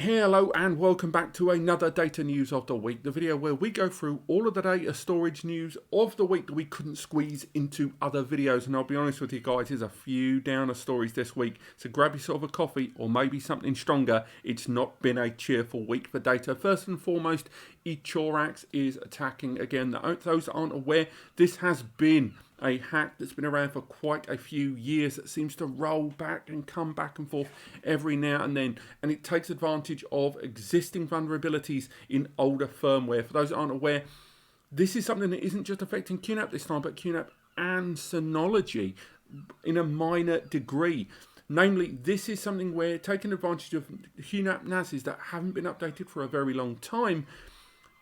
Hello and welcome back to another data news of the week, the video where we go through all of the data storage news of the week that we couldn't squeeze into other videos. And I'll be honest with you guys, there's a few downer stories this week, so grab yourself a coffee or maybe something stronger. It's not been a cheerful week for data. First and foremost, eCh0raix is attacking again. Those that aren't aware, this has been a hack that's been around for quite a few years that seems to roll back and come back and forth every now and then, and it takes advantage of existing vulnerabilities in older firmware. For those that aren't aware, this is something that isn't just affecting Qnap this time, but Qnap and Synology in a minor degree. Namely, this is something where taking advantage of Qnap NASes that haven't been updated for a very long time,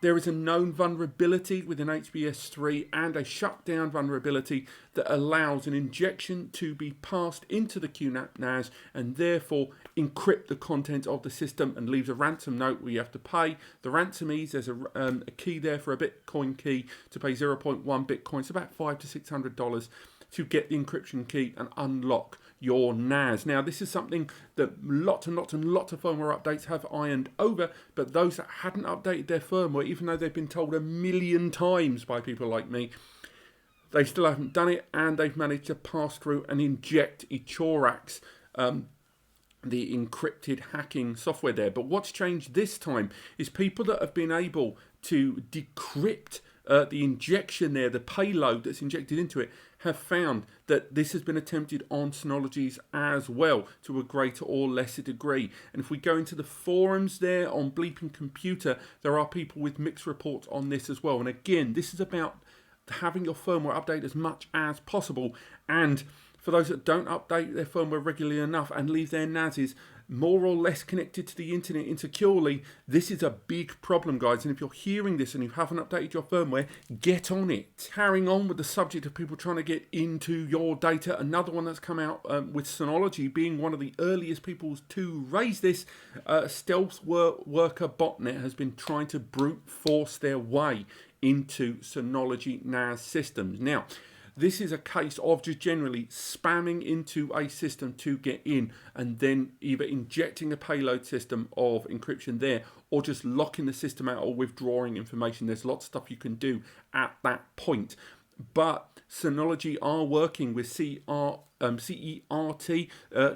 there is a known vulnerability within HBS3 and a shutdown vulnerability that allows an injection to be passed into the Qnap NAS and therefore encrypt the content of the system and leaves a ransom note where you have to pay the ransomees. There's a key there for a Bitcoin key to pay 0.1 Bitcoin, it's about $500 to $600 to get the encryption key and unlock your NAS. Now, this is something that lots and lots and lots of firmware updates have ironed over, but those that hadn't updated their firmware, even though they've been told a million times by people like me, they still haven't done it, and they've managed to pass through and inject eCh0raix, the encrypted hacking software there. But what's changed this time is people that have been able to decrypt the injection there, the payload that's injected into it, have found that this has been attempted on Synology's as well to a greater or lesser degree. And if we go into the forums there on Bleeping Computer, there are people with mixed reports on this as well. And again, this is about having your firmware update as much as possible. And for those that don't update their firmware regularly enough and leave their NASes more or less connected to the internet insecurely, this is a big problem, guys. And if you're hearing this and you haven't updated your firmware, get on it. Carrying on with the subject of people trying to get into your data, another one that's come out with Synology being one of the earliest people to raise this, stealth worker botnet has been trying to brute force their way into Synology NAS systems. Now, this is a case of just generally spamming into a system to get in and then either injecting a payload system of encryption there or just locking the system out or withdrawing information. There's lots of stuff you can do at that point. But Synology are working with CERT,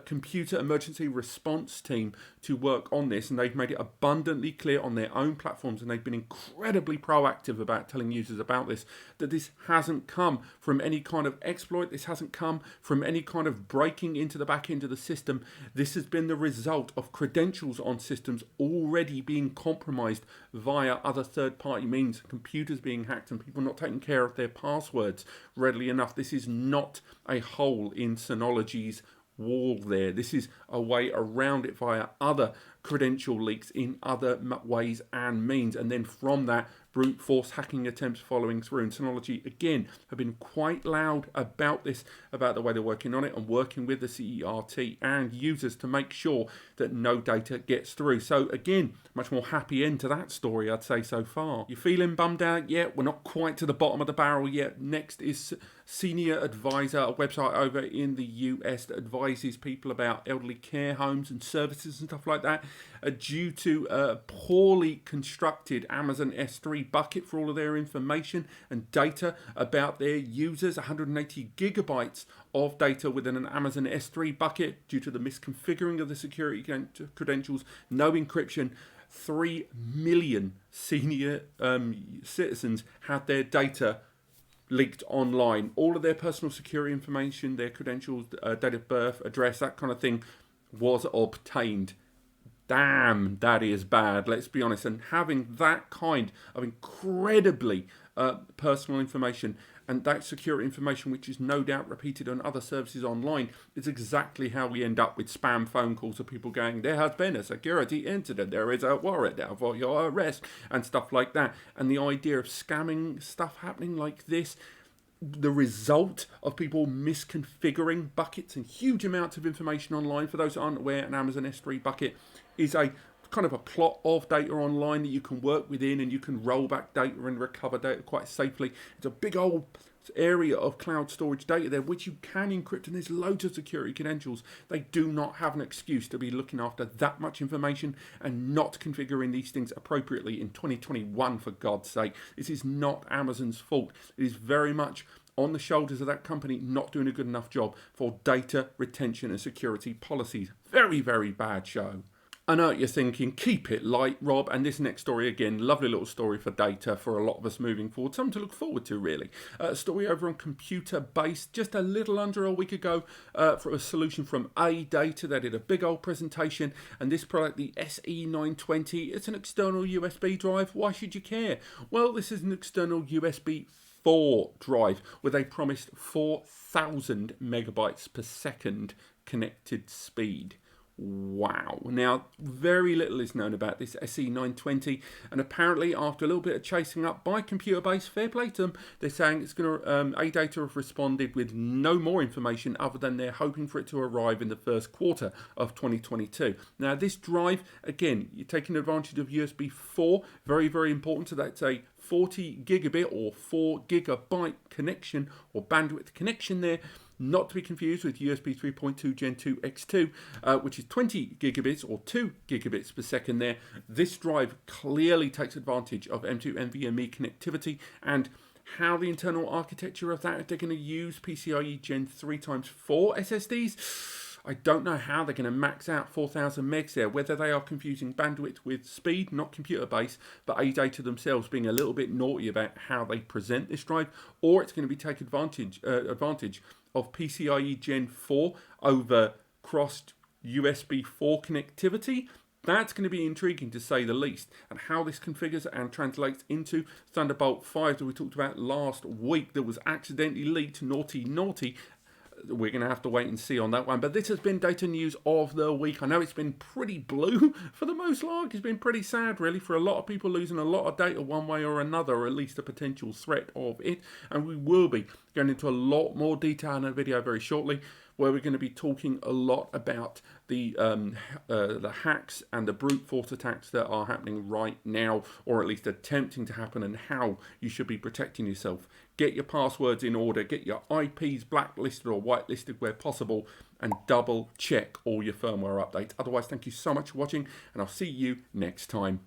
Computer Emergency Response Team, to work on this, and they've made it abundantly clear on their own platforms, and they've been incredibly proactive about telling users about this, that this hasn't come from any kind of exploit, this hasn't come from any kind of breaking into the back end of the system. This has been the result of credentials on systems already being compromised via other third-party means, computers being hacked and people not taking care of their passwords readily enough. This is not a hole in Synology's wall there. This is a way around it via other credential leaks in other ways and means, and then from that, brute force hacking attempts following through. And Synology again have been quite loud about this, about the way they're working on it and working with the CERT and users to make sure that no data gets through. So again, much more happy end to that story, I'd say, so far. You feeling bummed out yet? We're not quite to the bottom of the barrel yet. Next is SeniorAdvisor, a website over in the US that advises people about elderly care homes and services and stuff like that, due to a poorly constructed Amazon S3 bucket for all of their information and data about their users. 180 gigabytes of data within an Amazon S3 bucket due to the misconfiguring of the security credentials, no encryption. 3 million senior citizens had their data leaked online. All of their personal security information, their credentials, date of birth, address, that kind of thing was obtained. Damn, that is bad, let's be honest. And having that kind of incredibly personal information and that security information, which is no doubt repeated on other services online, is exactly how we end up with spam phone calls of people going, there has been a security incident, there is a warrant out for your arrest, and stuff like that. And the idea of scamming stuff happening like this, the result of people misconfiguring buckets and huge amounts of information online. For those that aren't aware, an Amazon S3 bucket is a kind of a plot of data online that you can work within, and you can roll back data and recover data quite safely. It's a big old area of cloud storage data there, which you can encrypt, and there's loads of security credentials. They do not have an excuse to be looking after that much information and not configuring these things appropriately in 2021, for God's sake. This is not Amazon's fault. It is very much on the shoulders of that company not doing a good enough job for data retention and security policies. Very, very bad show. I know what you're thinking, keep it light, Rob, and this next story, again, lovely little story for data for a lot of us moving forward, something to look forward to, really. A story over on Computerbase, just a little under a week ago, for a solution from ADATA. They did a big old presentation, and this product, the SE920, it's an external USB drive. Why should you care? Well, this is an external USB4 drive with a promised 4,000 megabytes per second connected speed. Wow. Now, very little is known about this SE920, and apparently after a little bit of chasing up by Computerbase, fair play to them, they're saying it's going to, ADATA have responded with no more information other than they're hoping for it to arrive in the first quarter of 2022. Now, this drive, again, you're taking advantage of USB 4, very, very important, so that's a 40 gigabit or 4 gigabyte connection or bandwidth connection there. Not to be confused with USB 3.2 Gen 2 X2, which is 20 gigabits or 2 gigabits per second there. This drive clearly takes advantage of M2 NVMe connectivity, and how the internal architecture of that, if they're going to use PCIe Gen 3x4 SSDs, I don't know how they're going to max out 4,000 megs there, whether they are confusing bandwidth with speed, not Computerbase, but ADATA themselves being a little bit naughty about how they present this drive, or it's going to be take advantage of PCIe Gen 4 over crossed USB 4 connectivity. That's going to be intriguing to say the least, and how this configures and translates into Thunderbolt 5 that we talked about last week that was accidentally leaked, naughty. We're going to have to wait and see on that one. But this has been data news of the week. I know it's been pretty blue for the most part. It's been pretty sad, really, for a lot of people losing a lot of data one way or another, or at least a potential threat of it. And we will be going into a lot more detail in a video very shortly, where we're going to be talking a lot about the hacks and the brute force attacks that are happening right now, or at least attempting to happen, and how you should be protecting yourself. Get your passwords in order, get your IPs blacklisted or whitelisted where possible, and double check all your firmware updates. Otherwise, thank you so much for watching, and I'll see you next time.